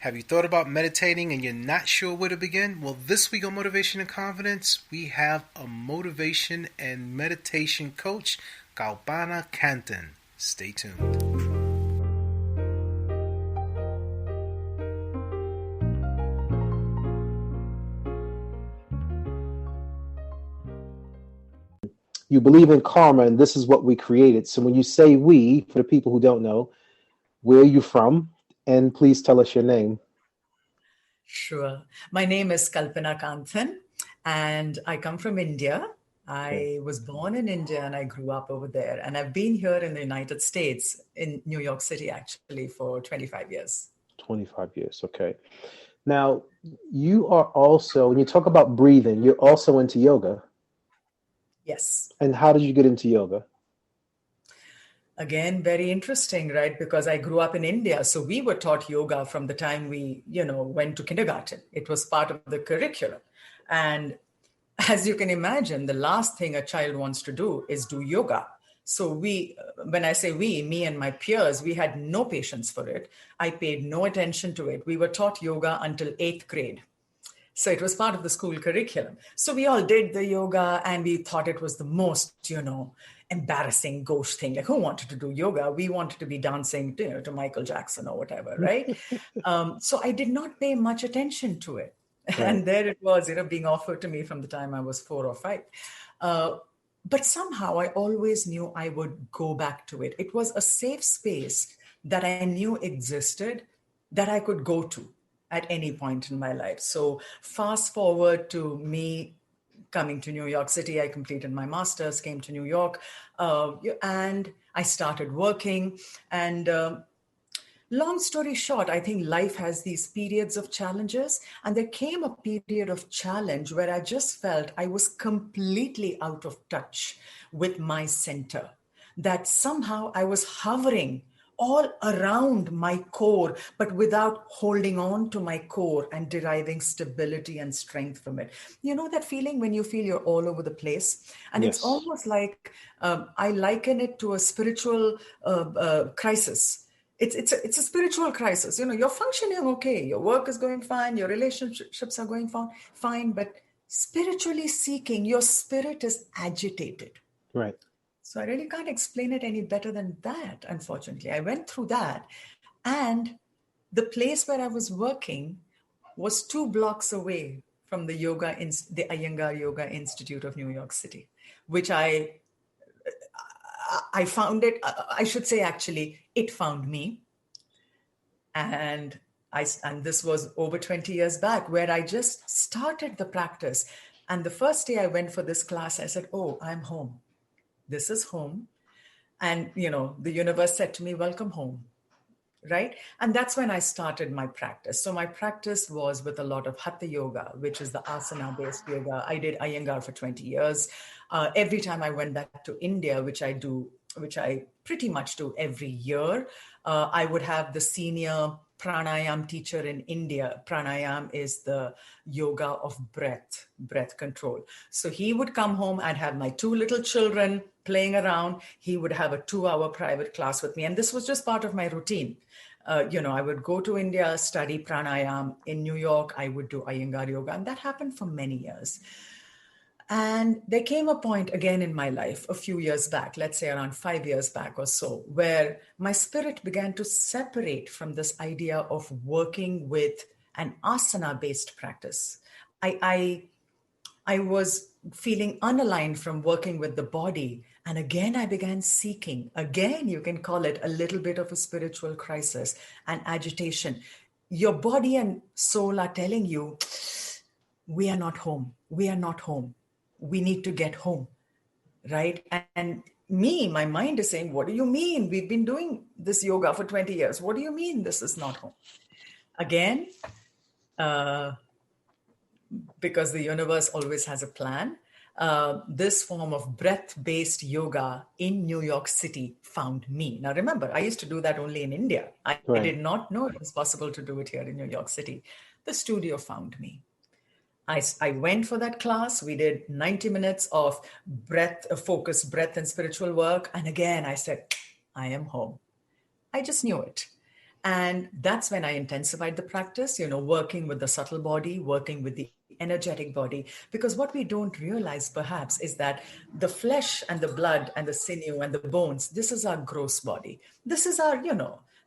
Have you thought about meditating and you're not sure where to begin? Well, this week on Motivation and Confidence, we have a motivation and meditation coach, Kalpana Kanthan. Stay tuned. You believe in karma, and this is what we created. So when you say we, for the people who don't know, where are you from? And please tell us your name. Sure. My name is Kalpana Kanthan, and I come from India. I was born in India and I grew up over there. And I've been here in the United States, in New York City, actually, for 25 years. 25 years, okay. Now, you are also, when you talk about breathing, you're also into yoga. Yes. And how did you get into yoga? Again, very interesting, right? Because I grew up in India. So we were taught yoga from the time we, went to kindergarten. It was part of the curriculum. And as you can imagine, the last thing a child wants to do is do yoga. So when I say we, me and my peers, we had no patience for it. I paid no attention to it. We were taught yoga until 8th grade. So it was part of the school curriculum. So we all did the yoga and we thought it was the most, embarrassing gauche thing. Like, who wanted to do yoga? We wanted to be dancing to Michael Jackson or whatever, right? So I did not pay much attention to it. Right. And there it was, being offered to me from the time I was 4 or 5. But somehow I always knew I would go back to it. It was a safe space that I knew existed that I could go to at any point in my life. So fast forward to me coming to New York City, I completed my master's, came to New York, and I started working. And long story short, I think life has these periods of challenges. And there came a period of challenge where I just felt I was completely out of touch with my center, that somehow I was hovering all around my core, but without holding on to my core and deriving stability and strength from it. You know that feeling when you feel you're all over the place? And yes. It's almost like, I liken it to a spiritual crisis. It's a spiritual crisis. You're functioning okay. Your work is going fine. Your relationships are going fine. But spiritually speaking, your spirit is agitated. Right. So I really can't explain it any better than that, unfortunately. I went through that. And the place where I was working was 2 blocks away from the Iyengar Yoga Institute of New York City, which I found it, I should say, actually, it found me. And this was over 20 years back, where I just started the practice. And the first day I went for this class, I said, oh, I'm home. This is home. And, the universe said to me, welcome home. Right. And that's when I started my practice. So my practice was with a lot of Hatha yoga, which is the asana based yoga. I did Ayangar for 20 years. Every time I went back to India, which I pretty much do every year, I would have the senior Pranayama teacher in India. Pranayama is the yoga of breath control. So he would come home. I'd have my 2 little children playing around. He would have a 2-hour private class with me. And this was just part of my routine. I would go to India, study pranayama. In New York, I would do Iyengar Yoga. And that happened for many years. And there came a point again in my life, a few years back, let's say around 5 years back or so, where my spirit began to separate from this idea of working with an asana-based practice. I was feeling unaligned from working with the body. And again, I began seeking. Again, you can call it a little bit of a spiritual crisis and agitation. Your body and soul are telling you, we are not home. We are not home. We need to get home, right? And my mind is saying, what do you mean? We've been doing this yoga for 20 years. What do you mean this is not home? Again, because the universe always has a plan, this form of breath-based yoga in New York City found me. Now, remember, I used to do that only in India. I did not know it was possible to do it here in New York City. The studio found me. I went for that class. We did 90 minutes of focused breath and spiritual work. And again, I said, I am home. I just knew it. And that's when I intensified the practice, working with the subtle body, working with the energetic body. Because what we don't realize perhaps is that the flesh and the blood and the sinew and the bones, this is our gross body. This is our,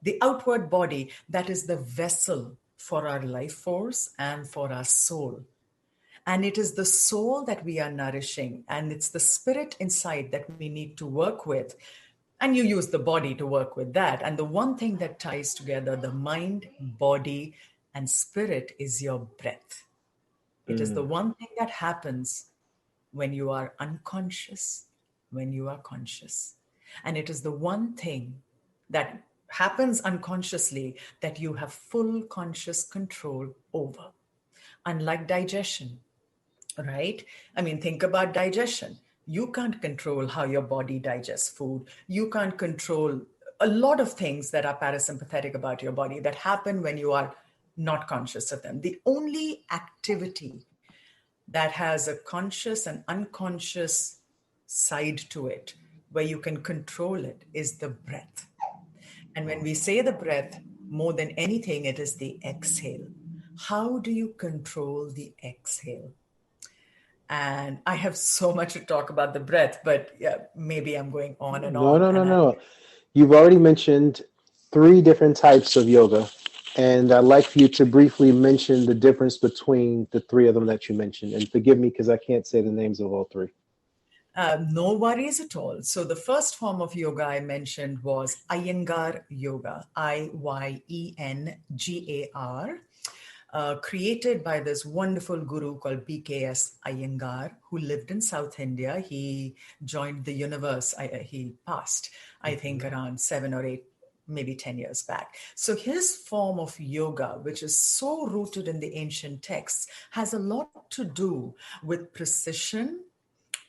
the outward body that is the vessel for our life force and for our soul. And it is the soul that we are nourishing, and it's the spirit inside that we need to work with. And you use the body to work with that. And the one thing that ties together the mind, body, and spirit is your breath. It is the one thing that happens when you are unconscious, when you are conscious. And it is the one thing that happens unconsciously that you have full conscious control over. Unlike digestion, right? I mean, think about digestion. You can't control how your body digests food. You can't control a lot of things that are parasympathetic about your body that happen when you are not conscious of them. The only activity that has a conscious and unconscious side to it, where you can control it, is the breath. And when we say the breath, more than anything, it is the exhale. How do you control the exhale? And I have so much to talk about the breath, but yeah, maybe I'm going on and on. No. You've already mentioned 3 different types of yoga, and I'd like for you to briefly mention the difference between the 3 of them that you mentioned. And forgive me because I can't say the names of all 3. No worries at all. So the first form of yoga I mentioned was Iyengar Yoga, Iyengar. Created by this wonderful guru called BKS Ayangar, who lived in South India. He joined the universe. He passed, I think, around 7 or 8, maybe 10 years back. So his form of yoga, which is so rooted in the ancient texts, has a lot to do with precision,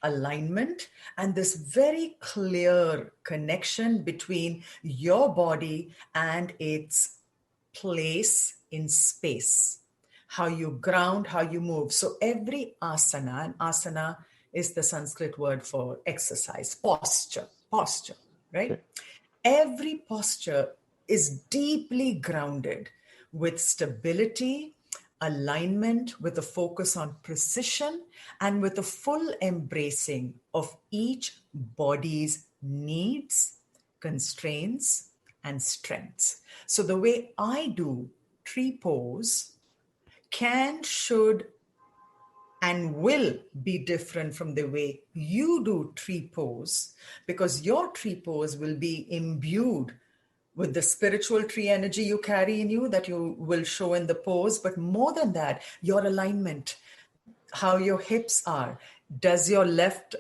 alignment, and this very clear connection between your body and its place in space, how you ground, how you move. So every asana, and asana is the Sanskrit word for exercise, posture, right? Okay. Every posture is deeply grounded with stability, alignment, with a focus on precision, and with a full embracing of each body's needs, constraints, and strengths. So the way I do tree pose can, should, and will be different from the way you do tree pose, because your tree pose will be imbued with the spiritual tree energy you carry in you that you will show in the pose. But more than that, your alignment, how your hips are. Does your left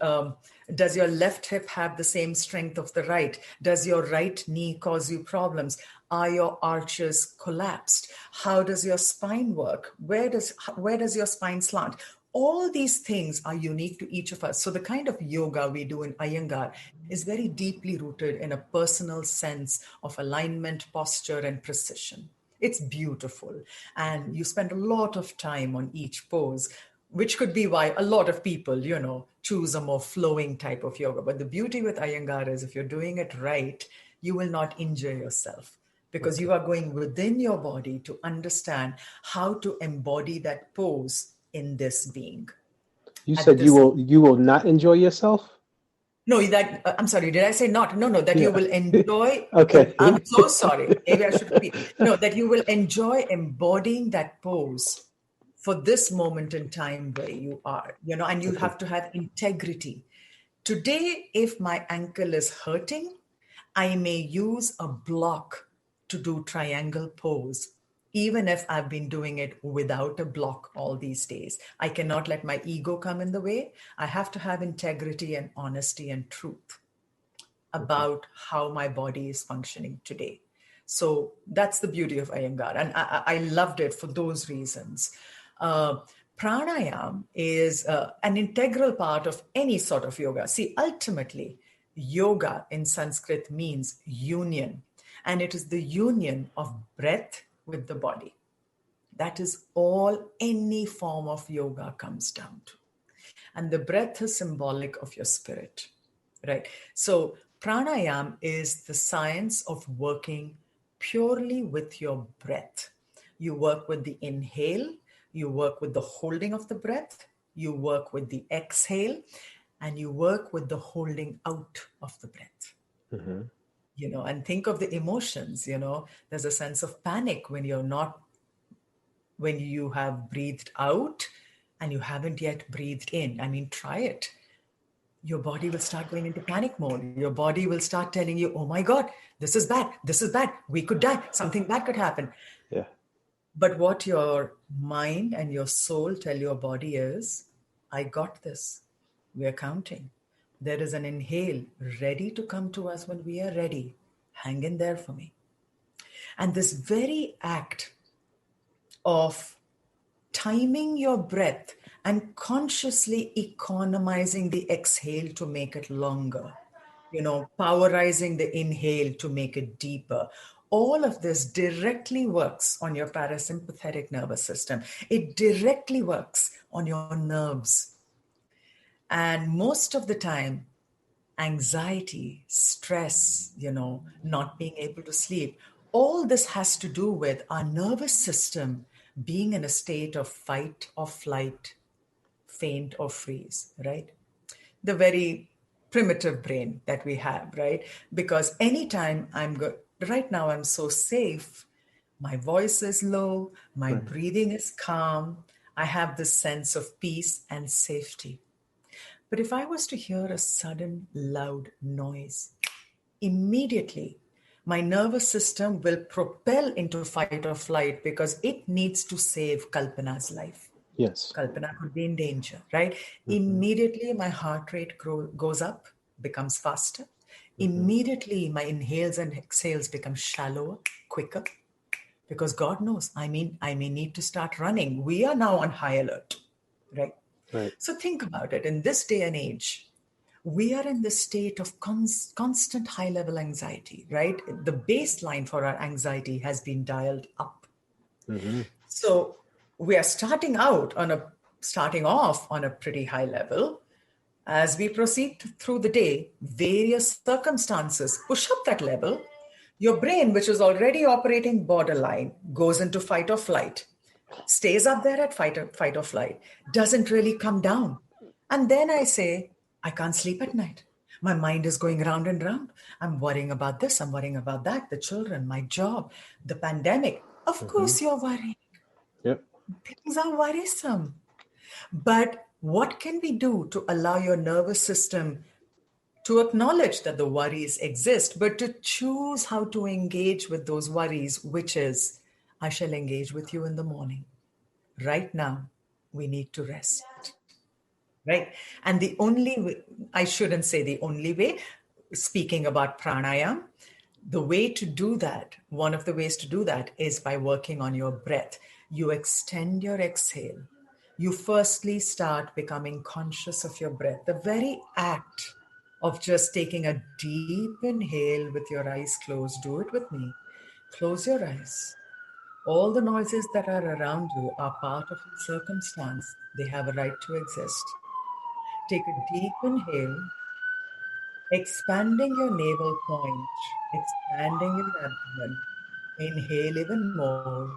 hip have the same strength of the right? Does your right knee cause you problems? Are your arches collapsed? How does your spine work? Where does your spine slant? All these things are unique to each of us. So the kind of yoga we do in Ayangar is very deeply rooted in a personal sense of alignment, posture, and precision. It's beautiful. And you spend a lot of time on each pose, which could be why a lot of people, choose a more flowing type of yoga. But the beauty with Ayangar is if you're doing it right, you will not injure yourself, because you are going within your body to understand how to embody that pose in this being. You said you will not enjoy yourself? No, I'm sorry, did I say not? No, that you will enjoy. Okay. I'm so sorry. Maybe I should repeat. No, that you will enjoy embodying that pose for this moment in time where you are, and you have to have integrity. Today, if my ankle is hurting, I may use a block to do triangle pose, even if I've been doing it without a block all these days. I cannot let my ego come in the way. I have to have integrity and honesty and truth about how my body is functioning today. So that's the beauty of Iyengar. And I loved it for those reasons. Pranayama is an integral part of any sort of yoga. See, ultimately, yoga in Sanskrit means union. And it is the union of breath with the body. That is all any form of yoga comes down to. And the breath is symbolic of your spirit, right? So pranayama is the science of working purely with your breath. You work with the inhale, you work with the holding of the breath, you work with the exhale, and you work with the holding out of the breath. Mm-hmm. And think of the emotions. There's a sense of panic when you have breathed out and you haven't yet breathed in. I mean, try it. Your body will start going into panic mode. Your body will start telling you, oh my God, this is bad. This is bad. We could die. Something bad could happen. Yeah. But what your mind and your soul tell your body is, I got this. We are counting. There is an inhale ready to come to us when we are ready. Hang in there for me. And this very act of timing your breath and consciously economizing the exhale to make it longer, powerizing the inhale to make it deeper. All of this directly works on your parasympathetic nervous system. It directly works on your nerves. And most of the time, anxiety, stress, not being able to sleep, all this has to do with our nervous system being in a state of fight or flight, faint or freeze, right? The very primitive brain that we have, right? Because anytime right now I'm so safe, my voice is low, my breathing is calm, I have this sense of peace and safety. But if I was to hear a sudden loud noise, immediately my nervous system will propel into fight or flight because it needs to save Kalpana's life. Yes. Kalpana could be in danger, right? Mm-hmm. Immediately my heart rate goes up, becomes faster. Mm-hmm. Immediately my inhales and exhales become shallower, quicker, because God knows, I may need to start running. We are now on high alert, right? Right. So think about it. In this day and age, we are in this state of constant high-level anxiety, right? The baseline for our anxiety has been dialed up. Mm-hmm. So we are starting off on a pretty high level. As we proceed through the day, various circumstances push up that level. Your brain, which is already operating borderline, goes into fight or flight, stays up there at fight or flight, doesn't really come down. And then I say, I can't sleep at night. My mind is going round and round. I'm worrying about this. I'm worrying about that. The children, my job, the pandemic. Of course you're worrying. Yep. Things are worrisome. But what can we do to allow your nervous system to acknowledge that the worries exist, but to choose how to engage with those worries, which is, I shall engage with you in the morning. Right now, we need to rest. Right? And the only way, I shouldn't say the only way, speaking about pranayama, the way to do that, one of the ways to do that is by working on your breath. You extend your exhale. You firstly start becoming conscious of your breath. The very act of just taking a deep inhale with your eyes closed. Do it with me. Close your eyes. All the noises that are around you are part of your circumstance. They have a right to exist. Take a deep inhale, expanding your navel point, expanding your abdomen. Inhale even more,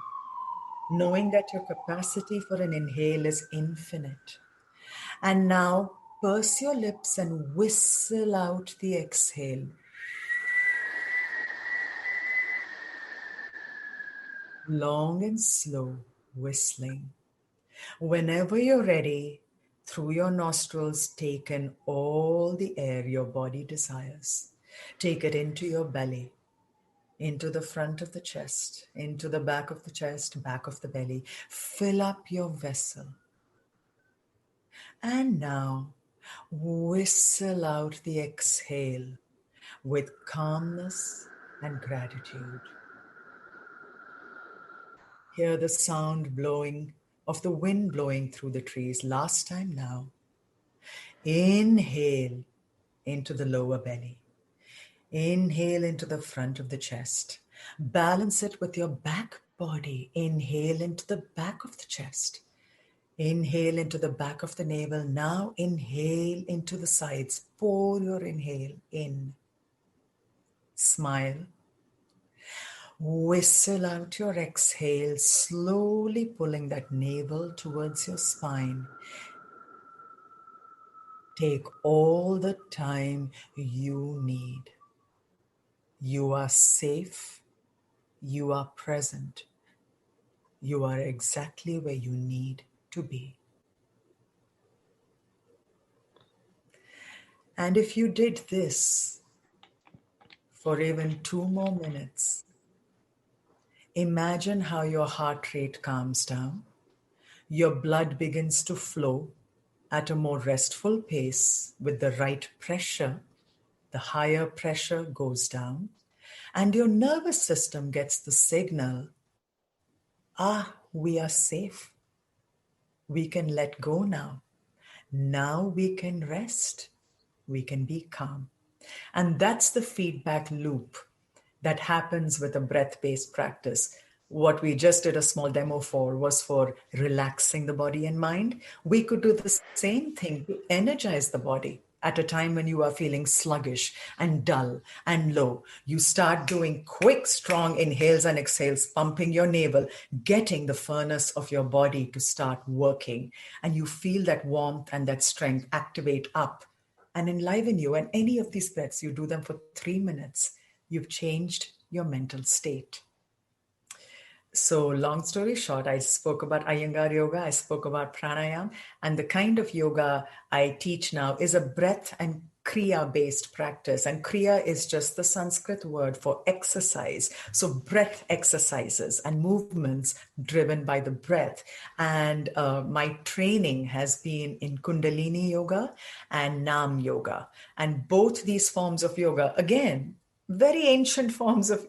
knowing that your capacity for an inhale is infinite. And now purse your lips and whistle out the exhale. Long and slow whistling. Whenever you're ready, through your nostrils, take in all the air your body desires. Take it into your belly, into the front of the chest, into the back of the chest, back of the belly. Fill up your vessel. And now, whistle out the exhale with calmness and gratitude. Hear the sound of the wind blowing through the trees. Last time now. Inhale into the lower belly. Inhale into the front of the chest. Balance it with your back body. Inhale into the back of the chest. Inhale into the back of the navel. Now inhale into the sides. Pour your inhale in. Smile. Whistle out your exhale, slowly pulling that navel towards your spine. Take all the time you need. You are safe. You are present. You are exactly where you need to be. And if you did this for even 2 more minutes, imagine how your heart rate calms down. Your blood begins to flow at a more restful pace with the right pressure. The higher pressure goes down, and your nervous system gets the signal, we are safe. We can let go now. Now we can rest. We can be calm. And that's the feedback loop that happens with a breath-based practice. What we just did a small demo for was for relaxing the body and mind. We could do the same thing to energize the body at a time when you are feeling sluggish and dull and low. You start doing quick, strong inhales and exhales, pumping your navel, getting the furnace of your body to start working. And you feel that warmth and that strength activate up and enliven you. And any of these breaths, you do them for 3 minutes, you've changed your mental state. So long story short, I spoke about Iyengar Yoga, I spoke about Pranayama, and the kind of yoga I teach now is a breath and Kriya-based practice. And Kriya is just the Sanskrit word for exercise. So breath exercises and movements driven by the breath. And my training has been in Kundalini Yoga and Naam Yoga. And both these forms of yoga, again, very ancient forms of,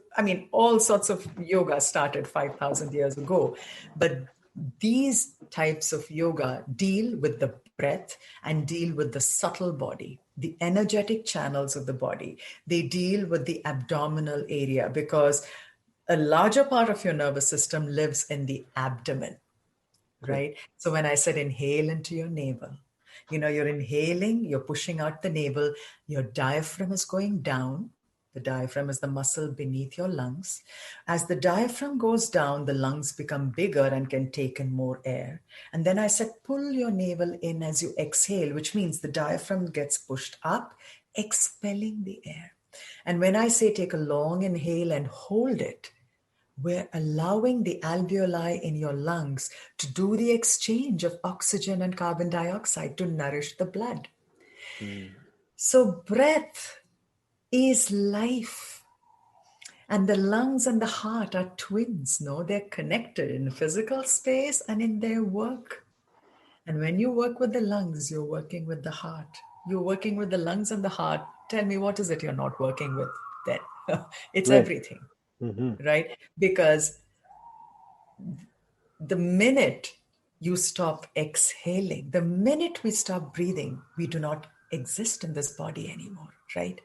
all sorts of yoga started 5,000 years ago. But these types of yoga deal with the breath and deal with the subtle body, the energetic channels of the body. They deal with the abdominal area because a larger part of your nervous system lives in the abdomen, right? So when I said inhale into your navel, you're inhaling, you're pushing out the navel, your diaphragm is going down. The diaphragm is the muscle beneath your lungs. As the diaphragm goes down, the lungs become bigger and can take in more air. And then I said, pull your navel in as you exhale, which means the diaphragm gets pushed up, expelling the air. And when I say take a long inhale and hold it, we're allowing the alveoli in your lungs to do the exchange of oxygen and carbon dioxide to nourish the blood. So breath is life. And the lungs and the heart are twins, no? They're connected in physical space and in their work. And when you work with the lungs, you're working with the heart. You're working with the lungs and the heart. Tell me, what is it you're not working with then? It's everything, right? Because the minute you stop exhaling, the minute we stop breathing, we do not exist in this body anymore, right?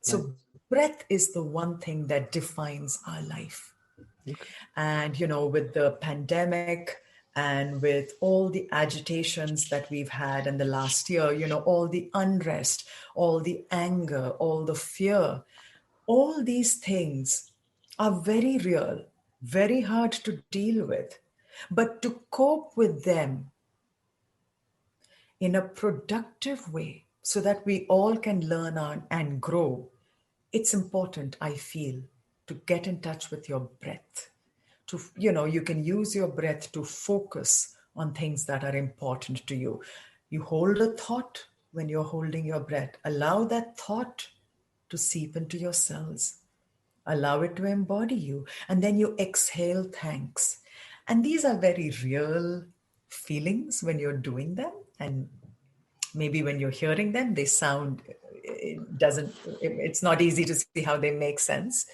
So breath is the one thing that defines our life. And, with the pandemic and with all the agitations that we've had in the last year, all the unrest, all the anger, all the fear, all these things are very real, very hard to deal with. But to cope with them in a productive way so that we all can learn and grow, it's important, I feel, to get in touch with your breath. You can use your breath to focus on things that are important to you. You hold a thought when you're holding your breath. Allow that thought to seep into your cells. Allow it to embody you. And then you exhale thanks. And these are very real feelings when you're doing them. And maybe when you're hearing them, they sound, it's not easy to see how they make sense.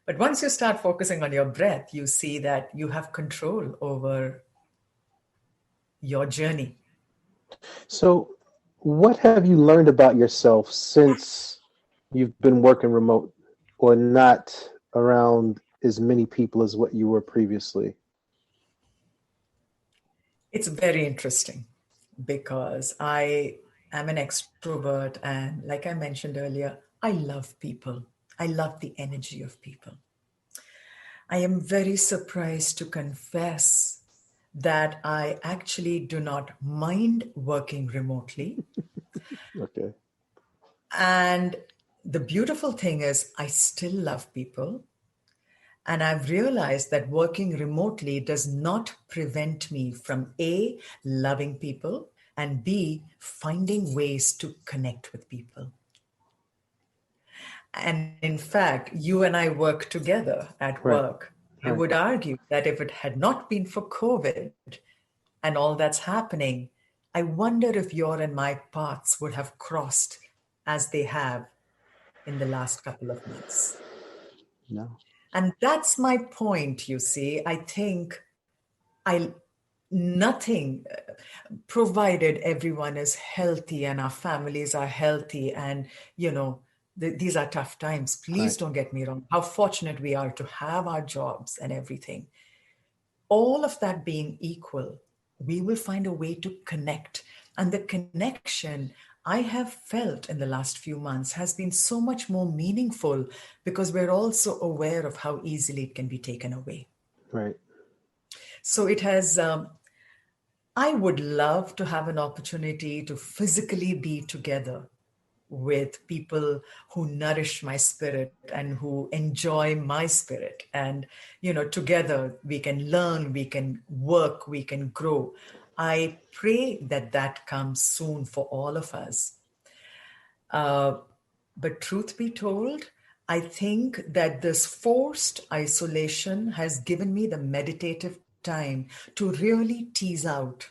But once you start focusing on your breath, you see that you have control over your journey. So, what have you learned about yourself since you've been working remote or not around as many people as what you were previously? It's very interesting because I am an extrovert. And like I mentioned earlier, I love people. I love the energy of people. I am very surprised to confess that I actually do not mind working remotely. Okay. And the beautiful thing is, I still love people. And I've realized that working remotely does not prevent me from A, loving people, and B, finding ways to connect with people. And in fact, you and I work together at Right. work. I Right. would argue that if it had not been for COVID and all that's happening, I wonder if your and my paths would have crossed as they have in the last couple of months. No. And that's my point, you see. I think I nothing provided everyone is healthy and our families are healthy and these are tough times. Please Right. don't get me wrong, how fortunate we are to have our jobs and everything. All of that being equal, we will find a way to connect. And the connection I have felt in the last few months has been so much more meaningful because we're also aware of how easily it can be taken away. Right. So it has, I would love to have an opportunity to physically be together with people who nourish my spirit and who enjoy my spirit. And, together we can learn, we can work, we can grow. I pray that that comes soon for all of us. But truth be told, I think that this forced isolation has given me the meditative time to really tease out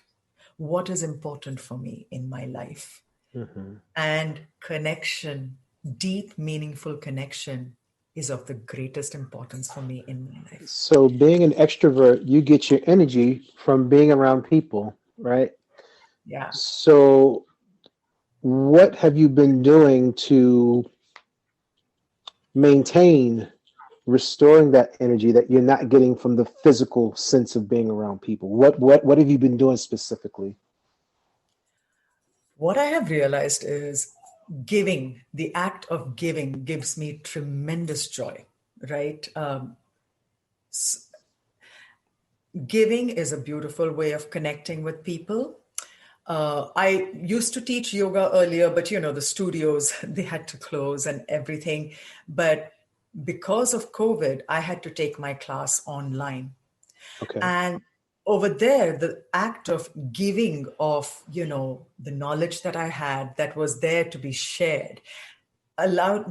what is important for me in my life. Mm-hmm. And connection, deep, meaningful connection, is of the greatest importance for me in my life. So being an extrovert, you get your energy from being around people, right? Yeah. So what have you been doing to maintain restoring that energy that you're not getting from the physical sense of being around people? What have you been doing specifically? What I have realized is giving, the act of giving gives me tremendous joy, right? Giving is a beautiful way of connecting with people. I used to teach yoga earlier, but the studios, they had to close and everything. But because of COVID, I had to take my class online. Okay. And over there, the act of giving of, the knowledge that I had that was there to be shared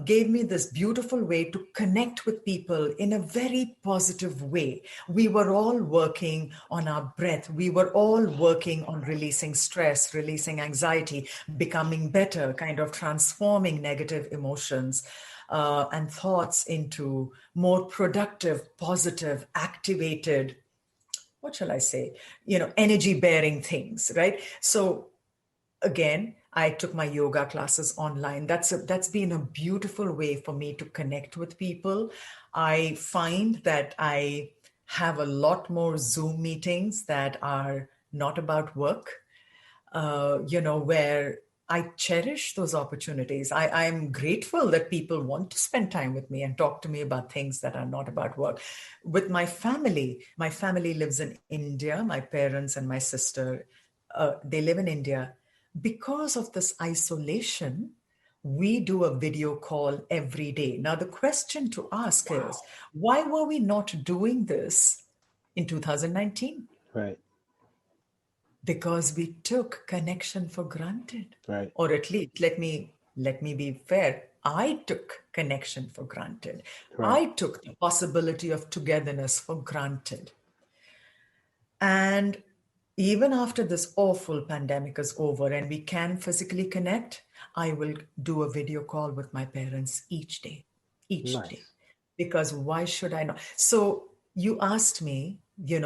gave me this beautiful way to connect with people in a very positive way. We were all working on our breath. We were all working on releasing stress, releasing anxiety, becoming better, kind of transforming negative emotions and thoughts into more productive, positive, activated, what shall I say, energy bearing things, right? So again, I took my yoga classes online. That's been a beautiful way for me to connect with people. I find that I have a lot more Zoom meetings that are not about work, where I cherish those opportunities. I'm grateful that people want to spend time with me and talk to me about things that are not about work. With my family lives in India. My parents and my sister, they live in India. Because of this isolation, we do a video call every day. Now, the question to ask is, why were we not doing this in 2019? Right. Because we took connection for granted. Right. Or at least let me be fair, I took connection for granted. Right. I took the possibility of togetherness for granted. And even after this awful pandemic is over and we can physically connect, I will do a video call with my parents each day, each day. Nice. Because why should I not? So you asked me,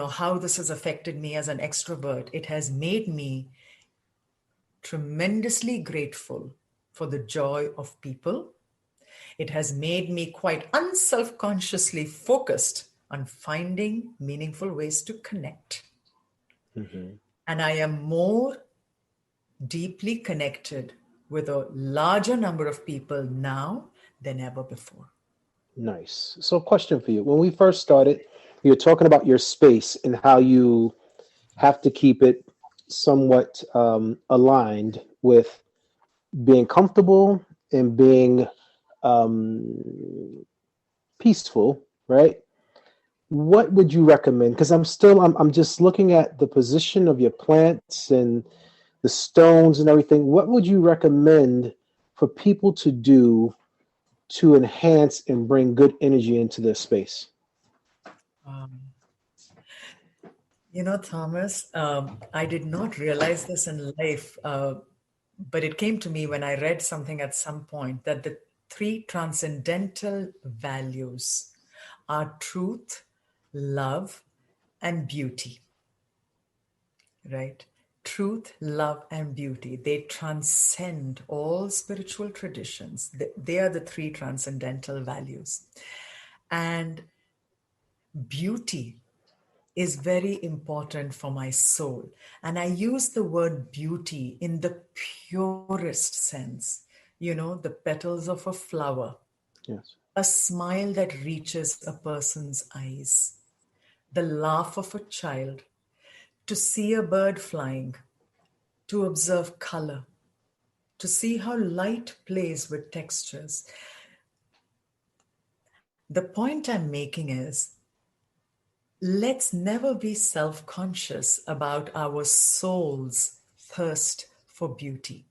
how this has affected me as an extrovert. It has made me tremendously grateful for the joy of people. It has made me quite unself-consciously focused on finding meaningful ways to connect. Mm-hmm. And I am more deeply connected with a larger number of people now than ever before. Nice. So question for you. When we first started, you're talking about your space and how you have to keep it somewhat aligned with being comfortable and being peaceful, right? What would you recommend? Because I'm just looking at the position of your plants and the stones and everything. What would you recommend for people to do to enhance and bring good energy into their space? Thomas, I did not realize this in life, but it came to me when I read something at some point that the three transcendental values are truth, love, and beauty, right? Truth, love, and beauty. They transcend all spiritual traditions. They are the three transcendental values. And beauty is very important for my soul. And I use the word beauty in the purest sense. The petals of a flower, Yes. a smile that reaches a person's eyes, the laugh of a child, to see a bird flying, to observe color, to see how light plays with textures. The point I'm making is, let's never be self-conscious about our soul's thirst for beauty,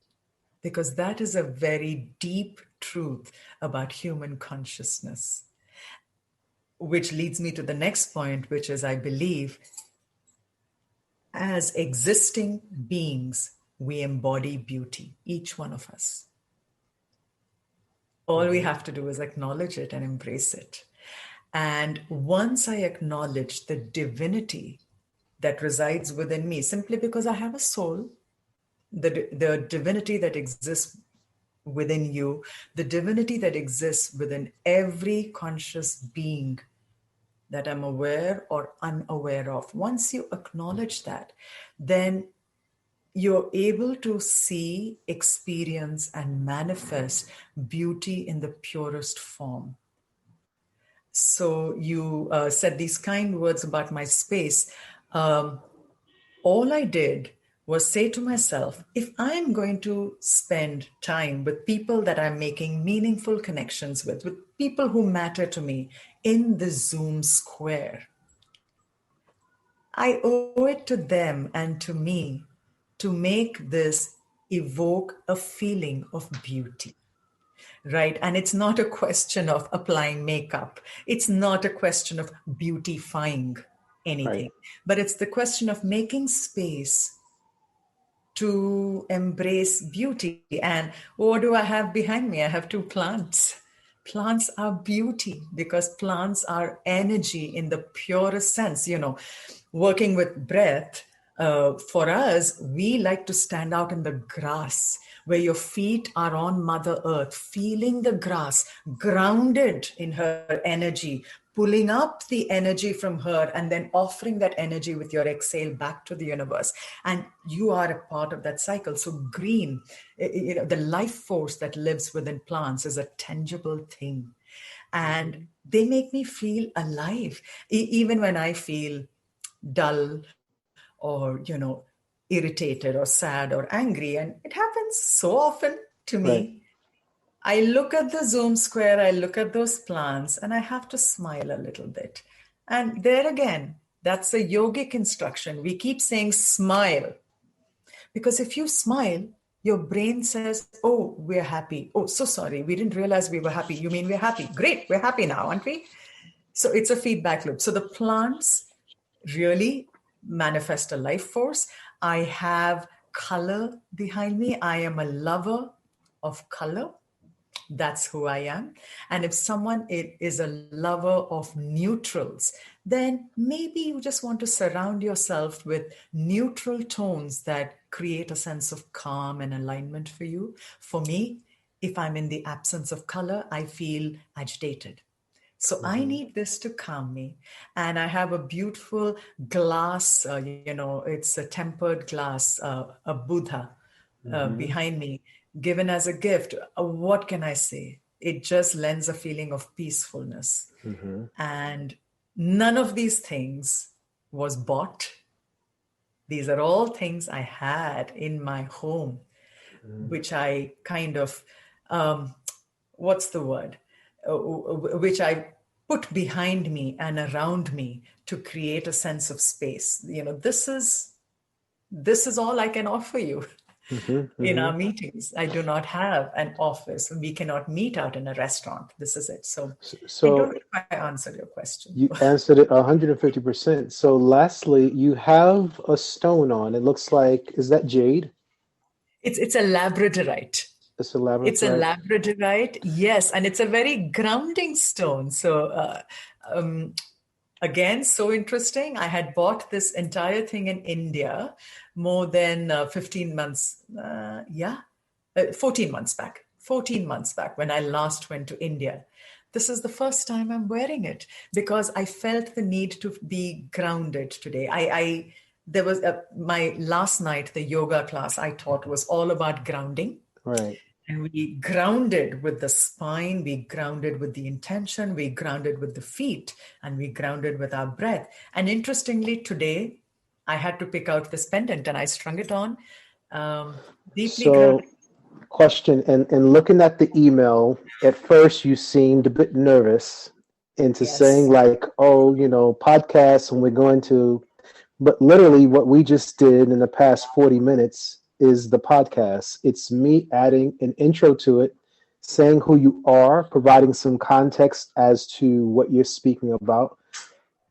because that is a very deep truth about human consciousness. Which leads me to the next point, which is, I believe, as existing beings, we embody beauty, each one of us. All we have to do is acknowledge it and embrace it. And once I acknowledge the divinity that resides within me, simply because I have a soul, the divinity that exists within you, the divinity that exists within every conscious being that I'm aware or unaware of. Once you acknowledge that, then you're able to see, experience, and manifest beauty in the purest form. So you said these kind words about my space. All I did was say to myself, if I'm going to spend time with people that I'm making meaningful connections with people who matter to me in the Zoom square, I owe it to them and to me to make this evoke a feeling of beauty. Right. And it's not a question of applying makeup. It's not a question of beautifying anything, Right. but it's the question of making space to embrace beauty. And what do I have behind me? I have two plants. Plants are beauty because plants are energy in the purest sense. Working with breath, for us, we like to stand out in the grass where your feet are on Mother Earth, feeling the grass, grounded in her energy, pulling up the energy from her, and then offering that energy with your exhale back to the universe. And you are a part of that cycle. So green, the life force that lives within plants is a tangible thing. And they make me feel alive. Even when I feel dull or, irritated or sad or angry. And it happens so often to Right. me. I look at the Zoom square, I look at those plants, and I have to smile a little bit. And there again, that's a yogic instruction. We keep saying smile. Because if you smile, your brain says, oh, we're happy. Oh, so sorry. We didn't realize we were happy. You mean we're happy? Great. We're happy now, aren't we? So it's a feedback loop. So the plants really manifest a life force. I have color behind me. I am a lover of color. That's who I am. And if someone is a lover of neutrals, then maybe you just want to surround yourself with neutral tones that create a sense of calm and alignment for you. For me, if I'm in the absence of color, I feel agitated. So I need this to calm me. And I have a beautiful glass, it's a tempered glass, a Buddha behind me, given as a gift. What can I say? It just lends a feeling of peacefulness. And None of these things was bought. These are all things I had in my home, which I kind of, what's the word? Which I put behind me and around me to create a sense of space. This is all I can offer you. In our meetings. I do not have an office. We cannot meet out in a restaurant. This is it. So I don't know if I answered your question. You answered it 150%. So lastly, you have a stone on. It looks like, is that jade? It's a labradorite. It's a labradorite? It's a labradorite, yes. And it's a very grounding stone. So again, so interesting. I had bought this entire thing in India more than 15 months. 14 months back. 14 months back when I last went to India. This is the first time I'm wearing it because I felt the need to be grounded today. There was my last night, the yoga class I taught was all about grounding. Right. And we grounded with the spine, we grounded with the intention, we grounded with the feet, and we grounded with our breath. And interestingly, today, I had to pick out this pendant and I strung it on. Deeply grounded. Question, and looking at the email, at first you seemed a bit nervous into saying like, oh, podcasts and we're going to, but literally what we just did in the past 40 minutes is the podcast. It's me adding an intro to it, saying who you are, providing some context as to what you're speaking about.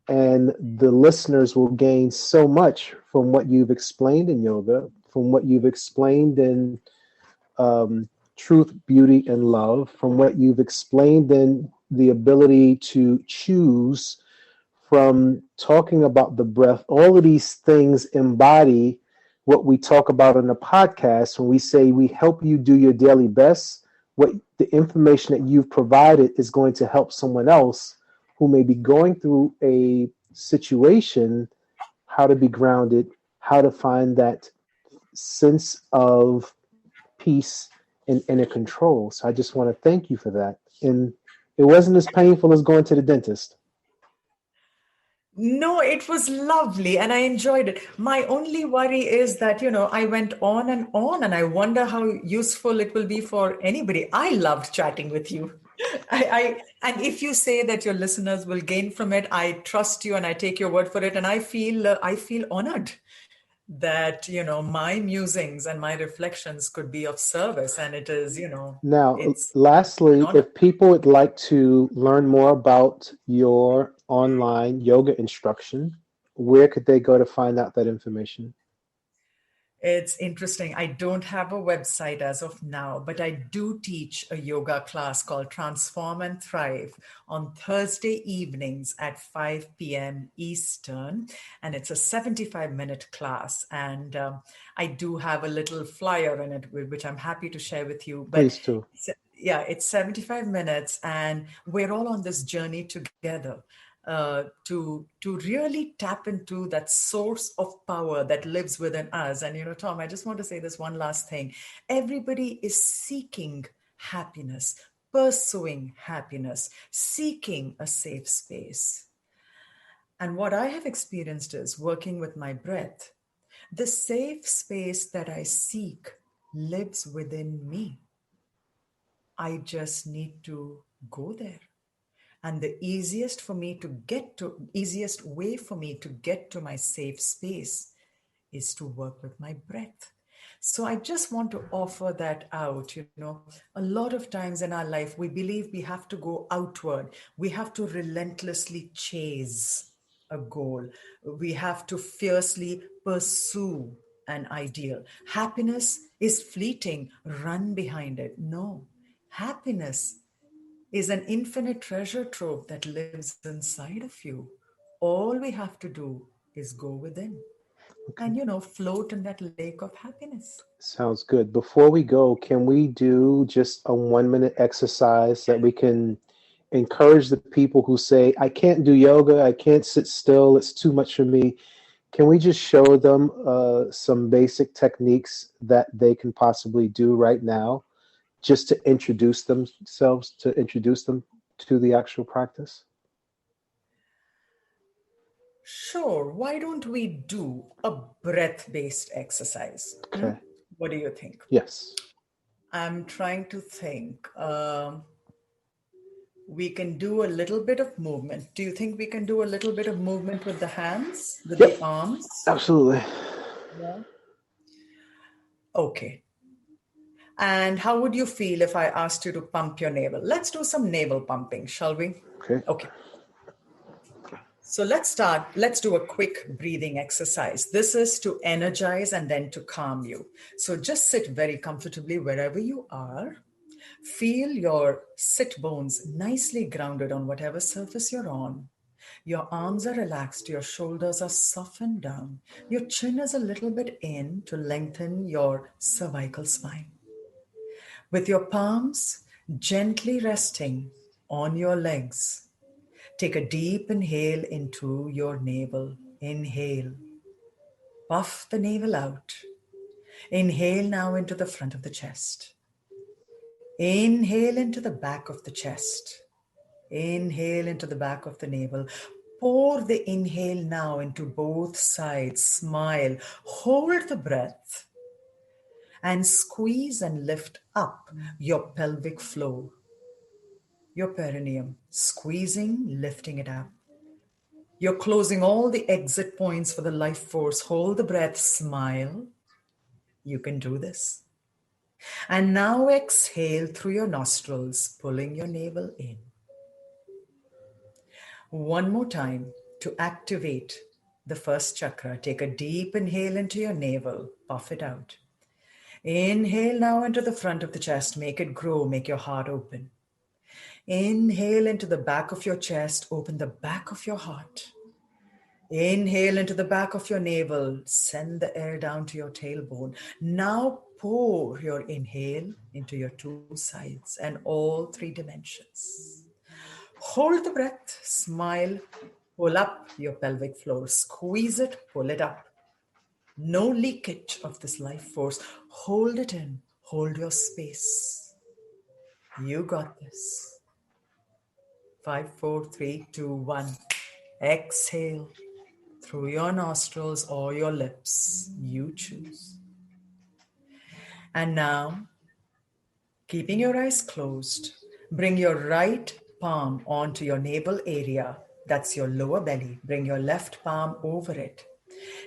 And the listeners will gain so much from what you've explained in yoga, from what you've explained in truth, beauty, and love, from what you've explained in the ability to choose, from talking about the breath. All of these things embody what we talk about in the podcast when we say we help you do your daily best. What the information that you've provided is going to help someone else who may be going through a situation, how to be grounded, how to find that sense of peace and inner control. So I just want to thank you for that. And it wasn't as painful as going to the dentist. No, it was lovely and I enjoyed it. My only worry is that, I went on and I wonder how useful it will be for anybody. I loved chatting with you. And if you say that your listeners will gain from it, I trust you and I take your word for it. And I feel honored that, my musings and my reflections could be of service. And it is, Now, lastly, if people would like to learn more about your online yoga instruction, where could they go to find out that information? It's interesting. I don't have a website as of now, but I do teach a yoga class called Transform and Thrive on Thursday evenings at 5 p.m. Eastern. And it's a 75-minute class. And I do have a little flyer in it, which I'm happy to share with you. But please do. Yeah, it's 75 minutes and we're all on this journey together. To really tap into that source of power that lives within us. And, Tom, I just want to say this one last thing. Everybody is seeking happiness, pursuing happiness, seeking a safe space. And what I have experienced is working with my breath. The safe space that I seek lives within me. I just need to go there. And the easiest way for me to get to my safe space is to work with my breath. So I just want to offer that out. A lot of times in our life, we believe we have to go outward. We have to relentlessly chase a goal. We have to fiercely pursue an ideal. Happiness is fleeting. Run behind it. No, happiness is an infinite treasure trove that lives inside of you. All we have to do is go within and, float in that lake of happiness. Sounds good. Before we go, can we do just a 1-minute exercise that we can encourage the people who say, I can't do yoga, I can't sit still, it's too much for me. Can we just show them some basic techniques that they can possibly do right now, just to introduce them to the actual practice? Sure. Why don't we do a breath-based exercise? Okay. What do you think? Yes. I'm trying to think. We can do a little bit of movement. Do you think we can do a little bit of movement with the hands, with the Yep. arms? Absolutely. Yeah. Okay. And how would you feel if I asked you to pump your navel? Let's do some navel pumping, shall we? Okay. Okay. So let's start. Let's do a quick breathing exercise. This is to energize and then to calm you. So just sit very comfortably wherever you are. Feel your sit bones nicely grounded on whatever surface you're on. Your arms are relaxed, your shoulders are softened down. Your chin is a little bit in to lengthen your cervical spine. With your palms gently resting on your legs, take a deep inhale into your navel. Inhale. Puff the navel out. Inhale now into the front of the chest. Inhale into the back of the chest. Inhale into the back of the navel. Pour the inhale now into both sides. Smile. Hold the breath. And squeeze and lift up your pelvic floor, your perineum. Squeezing, lifting it up. You're closing all the exit points for the life force. Hold the breath. Smile. You can do this. And now exhale through your nostrils, pulling your navel in. One more time to activate the first chakra. Take a deep inhale into your navel, puff it out. Inhale now into the front of the chest, make it grow, make your heart open. Inhale into the back of your chest, open the back of your heart. Inhale into the back of your navel, send the air down to your tailbone. Now pour your inhale into your two sides and all three dimensions. Hold the breath, smile, pull up your pelvic floor, squeeze it, pull it up. No leakage of this life force. Hold it in, hold your space. You got this. 5, 4, 3, 2, 1. Exhale through your nostrils or your lips. You choose. And now, keeping your eyes closed, bring your right palm onto your navel area. That's your lower belly. Bring your left palm over it.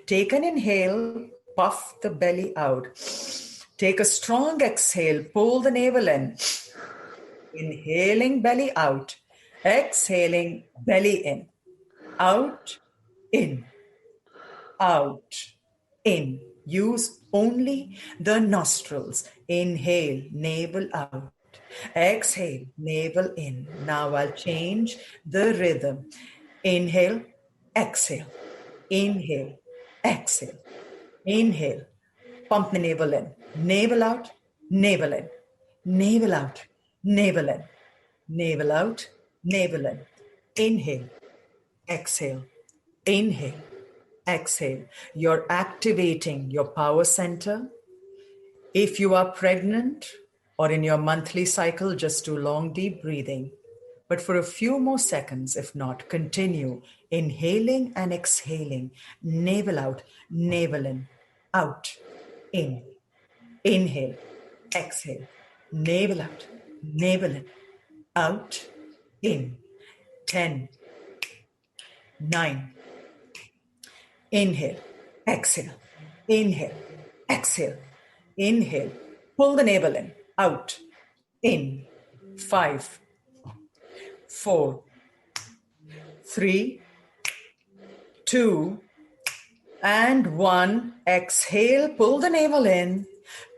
Take an inhale, puff the belly out. Take a strong exhale, pull the navel in. Inhaling, belly out. Exhaling, belly in. Out, in. Out, in. Use only the nostrils. Inhale, navel out. Exhale, navel in. Now I'll change the rhythm. Inhale, exhale. Inhale, exhale. Inhale, pump the navel in. Navel out, navel in. Navel out, navel in. Navel out, navel in. Inhale, exhale. Inhale, exhale. You're activating your power center. If you are pregnant or in your monthly cycle, just do long, deep breathing. But for a few more seconds, if not, continue inhaling and exhaling. Navel out, navel in, out, in. Inhale, exhale. Navel out, navel in, out, in. 10, 9. Inhale, exhale, inhale, exhale, inhale. Pull the navel in, out, in. 5, 4, 3, 2, and 1. Exhale, pull the navel in.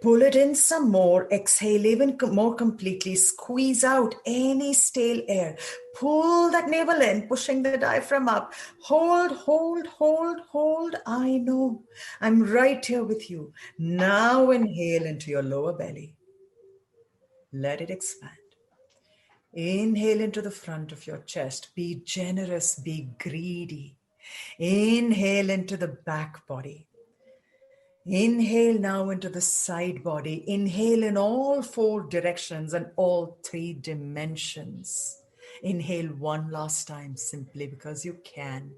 Pull it in some more. Exhale even more completely. Squeeze out any stale air. Pull that navel in, pushing the diaphragm up. Hold, hold, hold, hold. I know. I'm right here with you. Now inhale into your lower belly. Let it expand. Inhale into the front of your chest. Be generous, be greedy. Inhale into the back body. Inhale now into the side body. Inhale in all 4 directions and all 3 dimensions. Inhale one last time simply because you can.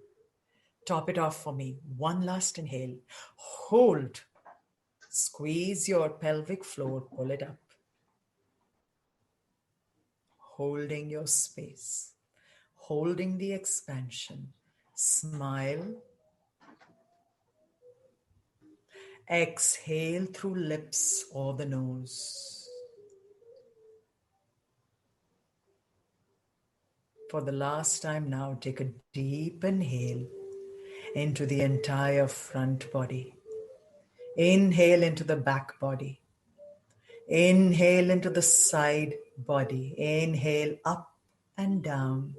Top it off for me. One last inhale. Hold. Squeeze your pelvic floor. Pull it up. Holding your space. Holding the expansion. Smile. Exhale through lips or the nose. For the last time now, take a deep inhale into the entire front body. Inhale into the back body. Inhale into the side body. Inhale up and down.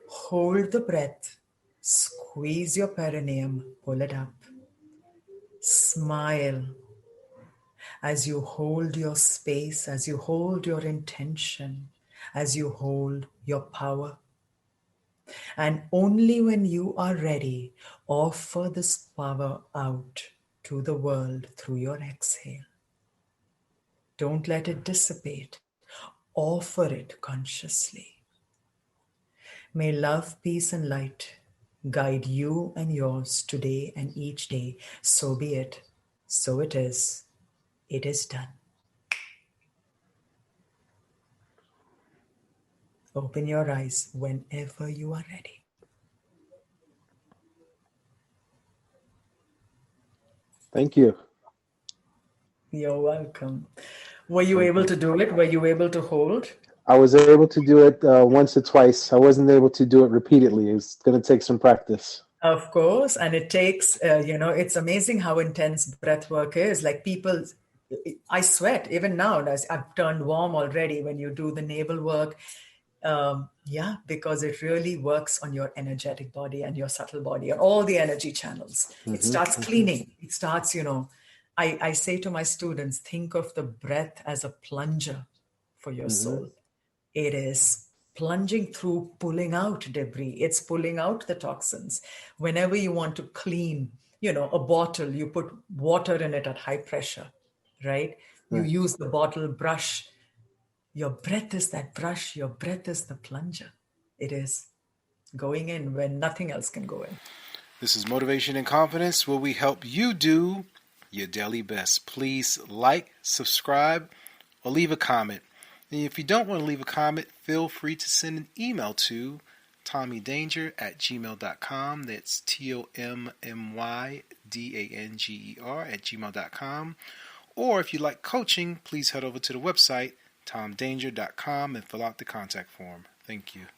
Hold the breath. Squeeze your perineum. Pull it up. Smile as you hold your space, as you hold your intention, as you hold your power. And only when you are ready, offer this power out to the world through your exhale. Don't let it dissipate. Offer it consciously. May love, peace, and light guide you and yours today and each day. So be it. So it is. It is done. Open your eyes whenever you are ready. Thank you. You're welcome. Were you able to do it? Were you able to hold? I was able to do it once or twice. I wasn't able to do it repeatedly. It's going to take some practice. Of course. And it takes, it's amazing how intense breath work is. Like people, I sweat even now. I've turned warm already when you do the navel work. Because it really works on your energetic body and your subtle body and all the energy channels. It starts cleaning. It starts, I say to my students, think of the breath as a plunger for your soul. It is plunging through, pulling out debris. It's pulling out the toxins. Whenever you want to clean, a bottle, you put water in it at high pressure, right? You use the bottle brush. Your breath is that brush. Your breath is the plunger. It is going in when nothing else can go in. This is Motivation and Confidence, where we help you do your daily best. Please like, subscribe, or leave a comment. And if you don't want to leave a comment, feel free to send an email to tommydanger@gmail.com. That's TOMMYDANGER@gmail.com. Or if you like coaching, please head over to the website tomdanger.com and fill out the contact form. Thank you.